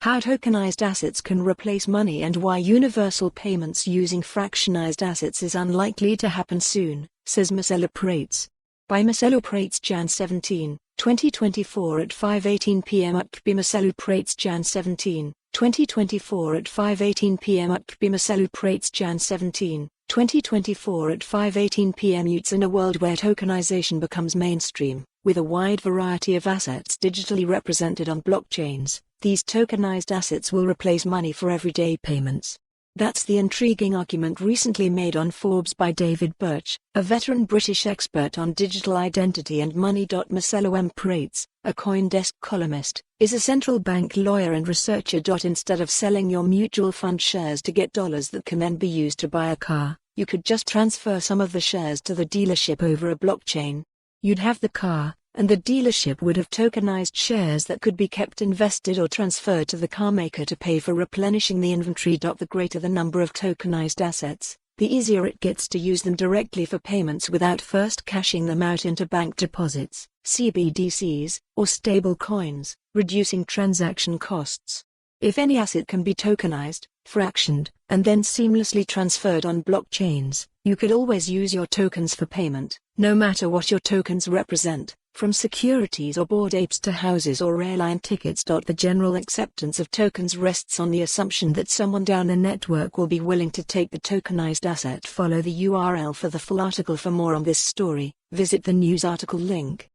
How tokenized assets can replace money and why universal payments using fractionized assets is unlikely to happen soon, says Marcelo Prates. By Marcelo Prates, Jan 17, 2024 at 5:18 p.m. By Marcelo Prates, Jan 17, 2024 at 5:18 p.m. By Marcelo Prates, Jan 17, 2024 at 5:18 p.m. It's in a world where tokenization becomes mainstream, with a wide variety of assets digitally represented on blockchains. These tokenized assets will replace money for everyday payments. That's the intriguing argument recently made on Forbes by David Birch, a veteran British expert on digital identity and money. Marcelo M. Prates, a CoinDesk columnist, is a central bank lawyer and researcher. Instead of selling your mutual fund shares to get dollars that can then be used to buy a car, you could just transfer some of the shares to the dealership over a blockchain. You'd have the car, and the dealership would have tokenized shares that could be kept invested or transferred to the car maker to pay for replenishing the inventory. The greater the number of tokenized assets, the easier it gets to use them directly for payments without first cashing them out into bank deposits, CBDCs, or stable coins, reducing transaction costs. If any asset can be tokenized, fractioned, and then seamlessly transferred on blockchains, you could always use your tokens for payment, no matter what your tokens represent, from securities or Bored Apes to houses or airline tickets. The general acceptance of tokens rests on the assumption that someone down the network will be willing to take the tokenized asset. Follow the URL for the full article. For more on this story, visit the news article link.